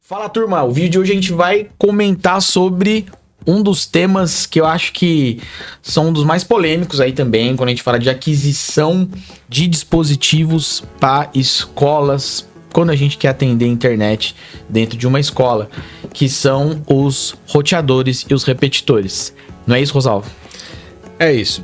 Fala, turma, o vídeo de hoje a gente vai comentar sobre um dos temas que eu acho que são um dos mais polêmicos aí também, quando a gente fala de aquisição de dispositivos para escolas, quando a gente quer atender a internet dentro de uma escola, que são os roteadores e os repetidores. Não é isso, Rosalvo? É isso.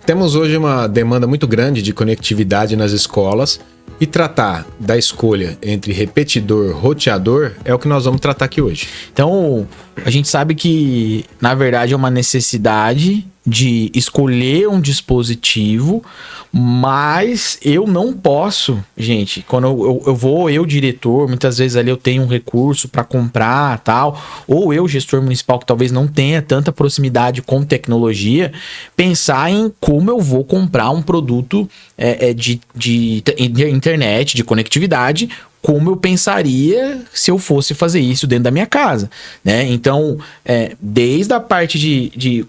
Temos hoje uma demanda muito grande de conectividade nas escolas e tratar da escolha entre repetidor e roteador é o que nós vamos tratar aqui hoje. Então, a gente sabe que, na verdade, é uma necessidade de escolher um dispositivo, mas eu não posso, gente, quando eu diretor, muitas vezes ali eu tenho um recurso para comprar, tal, ou eu, gestor municipal, que talvez não tenha tanta proximidade com tecnologia, pensar em como eu vou comprar um produto de internet, de conectividade, como eu pensaria se eu fosse fazer isso dentro da minha casa, né? Então, desde a parte de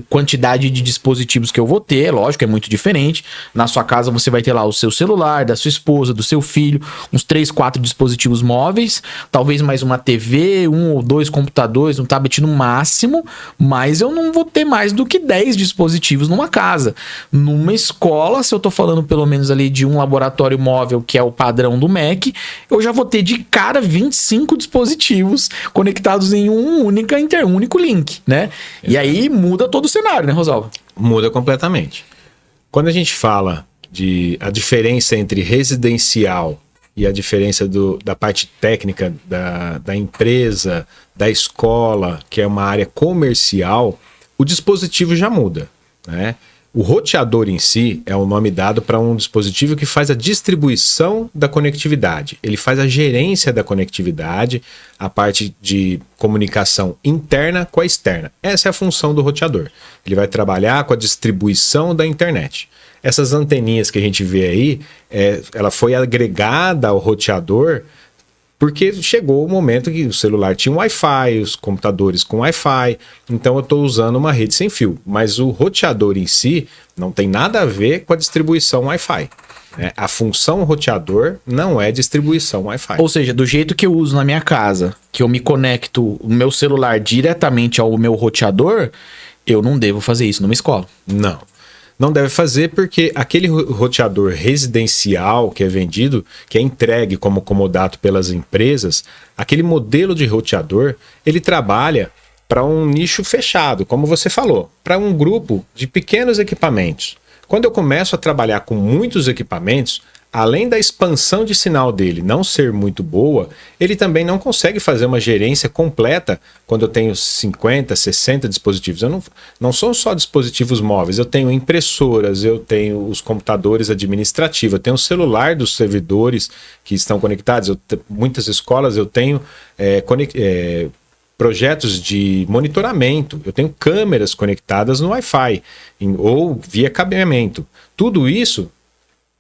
quantidade de dispositivos que eu vou ter, lógico, é muito diferente. Na sua casa você vai ter lá o seu celular, da sua esposa, do seu filho, uns 3, 4 dispositivos móveis, talvez mais uma TV, 1 ou 2 computadores, um tablet no máximo, mas eu não vou ter mais do que 10 dispositivos numa casa. Numa escola, se eu tô falando pelo menos ali de um laboratório móvel, que é o padrão do MEC, eu já vou ter de cara 25 dispositivos conectados em um único link, né? E aí muda todo o cenário, né, Rosalvo? Muda completamente. Quando a gente fala de a diferença entre residencial e a diferença da parte técnica da empresa, da escola, que é uma área comercial, o dispositivo já muda, né? O roteador em si é o nome dado para um dispositivo que faz a distribuição da conectividade. Ele faz a gerência da conectividade, a parte de comunicação interna com a externa. Essa é a função do roteador. Ele vai trabalhar com a distribuição da internet. Essas anteninhas que a gente vê aí, ela foi agregada ao roteador porque chegou o momento que o celular tinha um Wi-Fi, os computadores com Wi-Fi, então eu estou usando uma rede sem fio. Mas o roteador em si não tem nada a ver com a distribuição Wi-Fi. A função roteador não é distribuição Wi-Fi. Ou seja, do jeito que eu uso na minha casa, que eu me conecto o meu celular diretamente ao meu roteador, eu não devo fazer isso numa escola. Não deve fazer porque aquele roteador residencial que é vendido, que é entregue como comodato pelas empresas, aquele modelo de roteador, ele trabalha para um nicho fechado, como você falou, para um grupo de pequenos equipamentos. Quando eu começo a trabalhar com muitos equipamentos, além da expansão de sinal dele não ser muito boa, ele também não consegue fazer uma gerência completa quando eu tenho 50, 60 dispositivos. Eu não são só dispositivos móveis, eu tenho impressoras, eu tenho os computadores administrativos, eu tenho o celular dos servidores que estão conectados. Muitas escolas eu tenho projetos de monitoramento, eu tenho câmeras conectadas no Wi-Fi ou via cabeamento. Tudo isso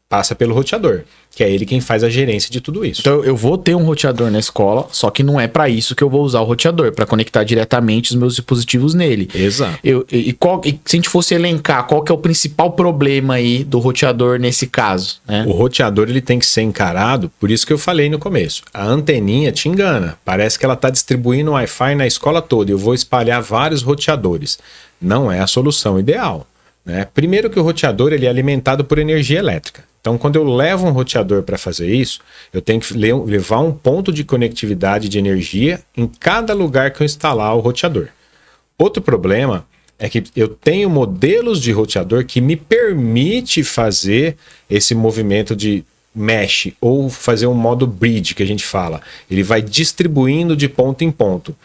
passa pelo roteador, que é ele quem faz a gerência de tudo isso. Então eu vou ter um roteador na escola, só que não é para isso que eu vou usar o roteador, para conectar diretamente os meus dispositivos nele. Exato. E se a gente fosse elencar, qual que é o principal problema aí do roteador nesse caso, né? O roteador ele tem que ser encarado, por isso que eu falei no começo. A anteninha te engana, parece que ela está distribuindo Wi-Fi na escola toda e eu vou espalhar vários roteadores. Não é a solução ideal, né? Primeiro que o roteador ele é alimentado por energia elétrica. Então, quando eu levo um roteador para fazer isso, eu tenho que levar um ponto de conectividade de energia em cada lugar que eu instalar o roteador. Outro problema é que eu tenho modelos de roteador que me permite fazer esse movimento de mesh ou fazer um modo bridge, que a gente fala. Ele vai distribuindo de ponto em ponto.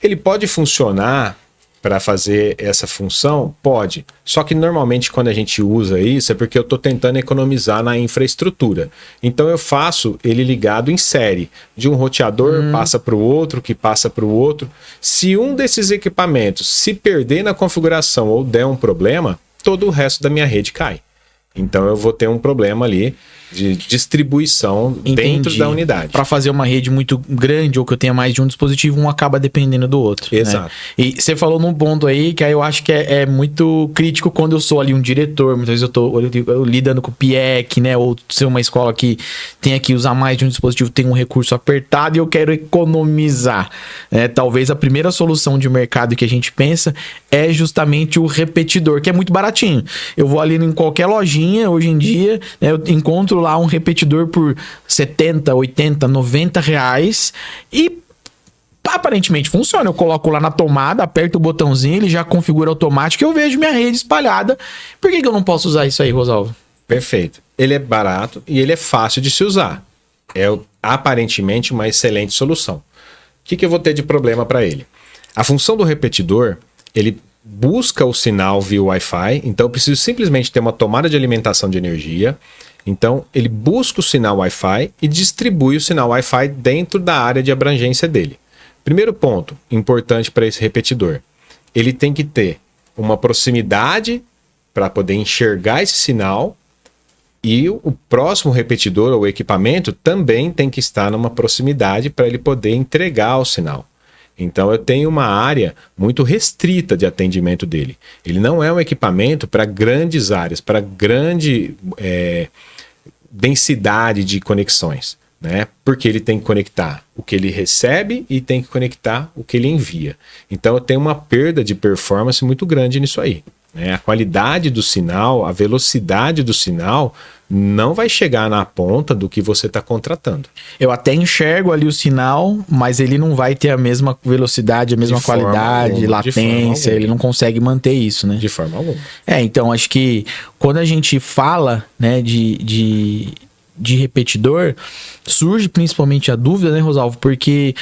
Ele pode funcionar para fazer essa função? Pode. Só que normalmente quando a gente usa isso é porque eu estou tentando economizar na infraestrutura. Então eu faço ele ligado em série. De um roteador passa para o outro, que passa para o outro. Se um desses equipamentos se perder na configuração ou der um problema, todo o resto da minha rede cai. Então eu vou ter um problema ali de distribuição dentro da unidade. Para fazer uma rede muito grande ou que eu tenha mais de um dispositivo, um acaba dependendo do outro. Exato. Né? E você falou num ponto aí que aí eu acho que é muito crítico quando eu sou ali um diretor, muitas vezes eu lidando com o PIEC, né? Ou ser uma escola que tenha que usar mais de um dispositivo, tem um recurso apertado e eu quero economizar. Talvez a primeira solução de mercado que a gente pensa é justamente o repetidor, que é muito baratinho. Eu vou ali em qualquer lojinha, hoje em dia, né, eu encontro lá um repetidor por 70, 80, 90 reais e aparentemente funciona. Eu coloco lá na tomada, aperto o botãozinho, ele já configura automático e eu vejo minha rede espalhada. Por que eu não posso usar isso aí, Rosalvo? Perfeito. Ele é barato e ele é fácil de se usar. É aparentemente uma excelente solução. O que eu vou ter de problema para ele? A função do repetidor, ele busca o sinal via Wi-Fi, então eu preciso simplesmente ter uma tomada de alimentação de energia. Então, ele busca o sinal Wi-Fi e distribui o sinal Wi-Fi dentro da área de abrangência dele. Primeiro ponto importante para esse repetidor. Ele tem que ter uma proximidade para poder enxergar esse sinal e o próximo repetidor ou equipamento também tem que estar numa proximidade para ele poder entregar o sinal. Então, eu tenho uma área muito restrita de atendimento dele. Ele não é um equipamento para grandes áreas, para grande densidade de conexões, né? Porque ele tem que conectar o que ele recebe e tem que conectar o que ele envia. Então, eu tenho uma perda de performance muito grande nisso aí. A qualidade do sinal, a velocidade do sinal não vai chegar na ponta do que você está contratando. Eu até enxergo ali o sinal, mas ele não vai ter a mesma velocidade, a mesma qualidade, latência, ele não consegue manter isso, né? De forma alguma. Então acho que quando a gente fala, né, de repetidor, surge principalmente a dúvida, né, Rosalvo? Porque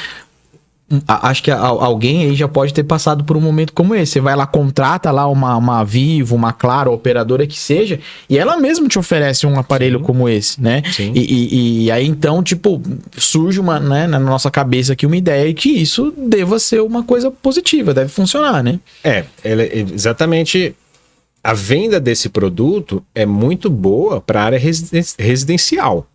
acho que alguém aí já pode ter passado por um momento como esse. Você vai lá, contrata lá uma Vivo, uma Claro, operadora que seja, e ela mesma te oferece um aparelho como esse, né? Sim. E aí então, tipo, surge né, na nossa cabeça aqui uma ideia que isso deva ser uma coisa positiva, deve funcionar, né? Exatamente. A venda desse produto é muito boa para a área residencial.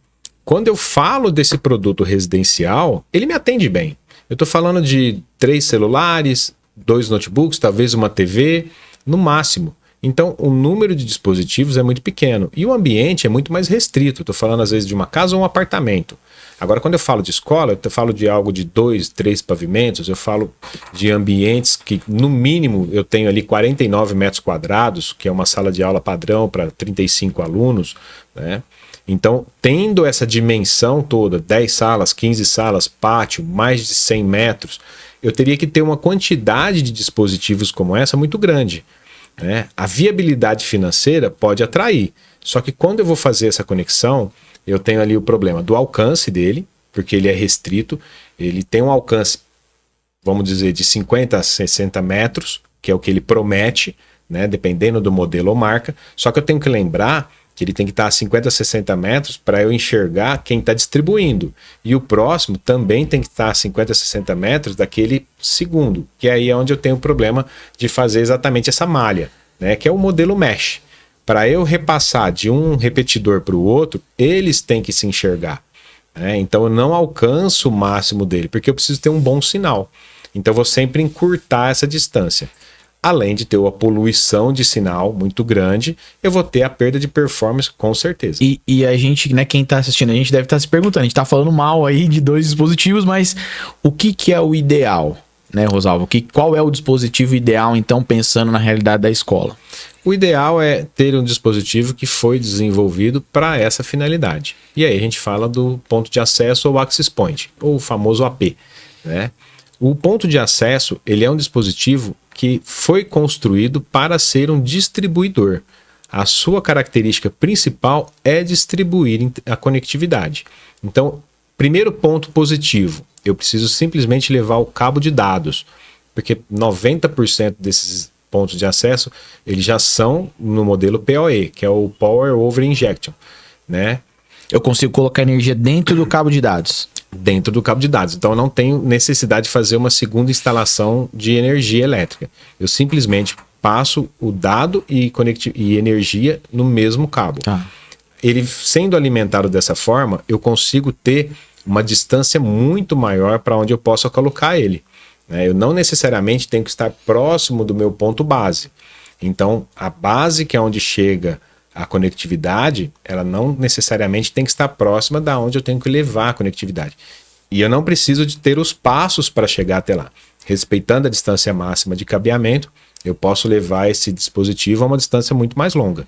Quando eu falo desse produto residencial, ele me atende bem. Eu estou falando de 3 celulares, 2 notebooks, talvez uma TV, no máximo. Então, o número de dispositivos é muito pequeno e o ambiente é muito mais restrito. Estou falando, às vezes, de uma casa ou um apartamento. Agora, quando eu falo de escola, eu falo de algo de 2, 3 pavimentos, eu falo de ambientes que, no mínimo, eu tenho ali 49 metros quadrados, que é uma sala de aula padrão para 35 alunos, né? Então, tendo essa dimensão toda, 10 salas, 15 salas, pátio, mais de 100 metros, eu teria que ter uma quantidade de dispositivos como essa muito grande, né? A viabilidade financeira pode atrair, só que quando eu vou fazer essa conexão, eu tenho ali o problema do alcance dele, porque ele é restrito, ele tem um alcance, vamos dizer, de 50 a 60 metros, que é o que ele promete, né? Dependendo do modelo ou marca, só que eu tenho que lembrar que ele tem que estar a 50, 60 metros para eu enxergar quem está distribuindo. E o próximo também tem que estar a 50, 60 metros daquele segundo, que aí é onde eu tenho o problema de fazer exatamente essa malha, né? Que é o modelo mesh. Para eu repassar de um repetidor para o outro, eles têm que se enxergar, né? Então eu não alcanço o máximo dele, porque eu preciso ter um bom sinal. Então eu vou sempre encurtar essa distância. Além de ter uma poluição de sinal muito grande, eu vou ter a perda de performance com certeza. E a gente, né, quem tá assistindo, a gente deve estar se perguntando, a gente tá falando mal aí de 2 dispositivos, mas o que é o ideal, né, Rosalvo? Qual é o dispositivo ideal, então, pensando na realidade da escola? O ideal é ter um dispositivo que foi desenvolvido para essa finalidade. E aí a gente fala do ponto de acesso ou access point, ou o famoso AP, né? O ponto de acesso, ele é um dispositivo que foi construído para ser um distribuidor. A sua característica principal é distribuir a conectividade. Então, primeiro ponto positivo, eu preciso simplesmente levar o cabo de dados, porque 90% desses pontos de acesso, eles já são no modelo PoE, que é o Power Over Injection, né? Eu consigo colocar energia dentro do cabo de dados. Dentro do cabo de dados. Então eu não tenho necessidade de fazer uma segunda instalação de energia elétrica. Eu simplesmente passo o dado e energia no mesmo cabo. Tá. ele sendo alimentado dessa forma, eu consigo ter uma distância muito maior para onde eu possa colocar ele. Eu não necessariamente tenho que estar próximo do meu ponto base. Então, a base, que é onde chega a conectividade, ela não necessariamente tem que estar próxima da onde eu tenho que levar a conectividade. E eu não preciso de ter os passos para chegar até lá. Respeitando a distância máxima de cabeamento, eu posso levar esse dispositivo a uma distância muito mais longa.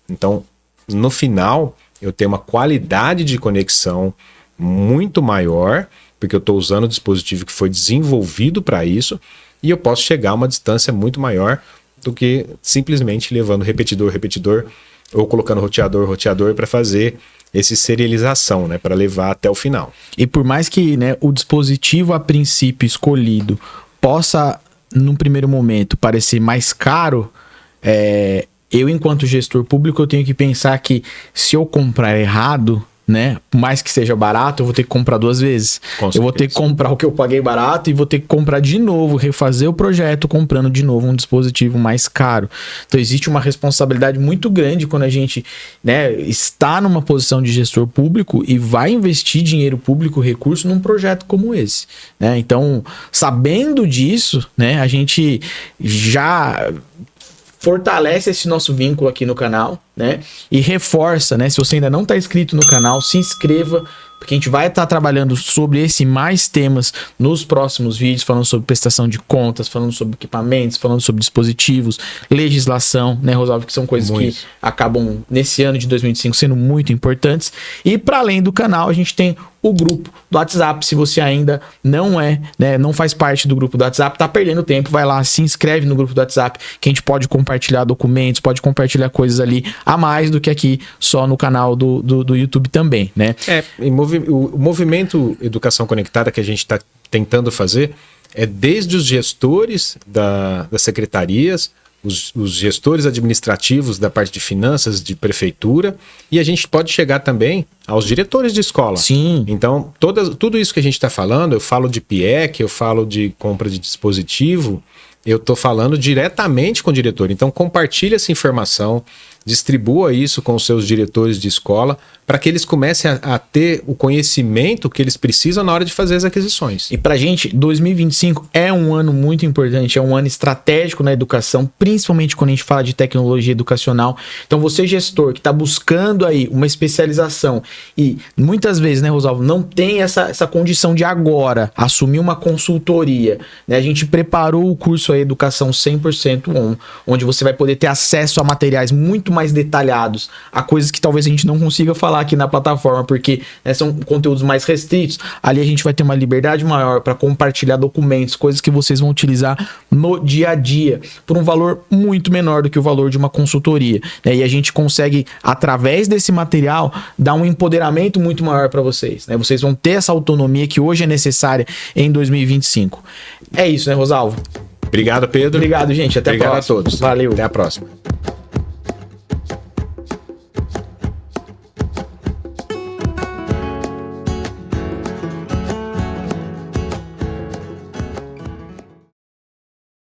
Então, no final, eu tenho uma qualidade de conexão muito maior, porque eu estou usando o dispositivo que foi desenvolvido para isso, e eu posso chegar a uma distância muito maior do que simplesmente levando repetidor, ou colocando roteador para fazer essa serialização, né, para levar até o final. E por mais que, né, o dispositivo a princípio escolhido possa, num primeiro momento, parecer mais caro, eu, enquanto gestor público, eu tenho que pensar que se eu comprar errado, né, por mais que seja barato, eu vou ter que comprar 2 vezes. Eu vou ter que comprar o que eu paguei barato e vou ter que comprar de novo, refazer o projeto comprando de novo um dispositivo mais caro. Então existe uma responsabilidade muito grande quando a gente, né, está numa posição de gestor público e vai investir dinheiro público, recurso num projeto como esse, né? Então, sabendo disso, né, a gente já fortalece esse nosso vínculo aqui no canal, né? E reforça, né? Se você ainda não está inscrito no canal, se inscreva, porque a gente vai estar trabalhando sobre esse e mais temas nos próximos vídeos, falando sobre prestação de contas, falando sobre equipamentos, falando sobre dispositivos, legislação, né, Rosalvo, que são coisas que acabam nesse ano de 2025 sendo muito importantes. E para além do canal, a gente tem o grupo do WhatsApp. Se você ainda não não faz parte do grupo do WhatsApp, tá perdendo tempo, vai lá, se inscreve no grupo do WhatsApp, que a gente pode compartilhar documentos, pode compartilhar coisas ali a mais do que aqui só no canal do YouTube também, né? O movimento Educação Conectada que a gente está tentando fazer é desde os gestores das secretarias, os gestores administrativos da parte de finanças, de prefeitura, e a gente pode chegar também aos diretores de escola. Sim. Então, tudo isso que a gente está falando, eu falo de PIEC, eu falo de compra de dispositivo, eu estou falando diretamente com o diretor. Então, compartilhe essa informação, distribua isso com os seus diretores de escola, para que eles comecem a ter o conhecimento que eles precisam na hora de fazer as aquisições. E pra gente, 2025 é um ano muito importante, é um ano estratégico na educação, principalmente quando a gente fala de tecnologia educacional. Então você, gestor, que está buscando aí uma especialização e muitas vezes, né, Rosalvo, não tem essa condição de agora assumir uma consultoria, né? A gente preparou o curso aí Educação 100% On, onde você vai poder ter acesso a materiais muito mais detalhados, a coisas que talvez a gente não consiga falar aqui na plataforma, porque, né, são conteúdos mais restritos. Ali a gente vai ter uma liberdade maior para compartilhar documentos, coisas que vocês vão utilizar no dia a dia, por um valor muito menor do que o valor de uma consultoria, né? E a gente consegue, através desse material, dar um empoderamento muito maior para vocês, né? Vocês vão ter essa autonomia que hoje é necessária em 2025. É isso, né, Rosalvo? Obrigado, Pedro. Obrigado, gente. Até a próxima. Obrigado a todos. Valeu. Até a próxima.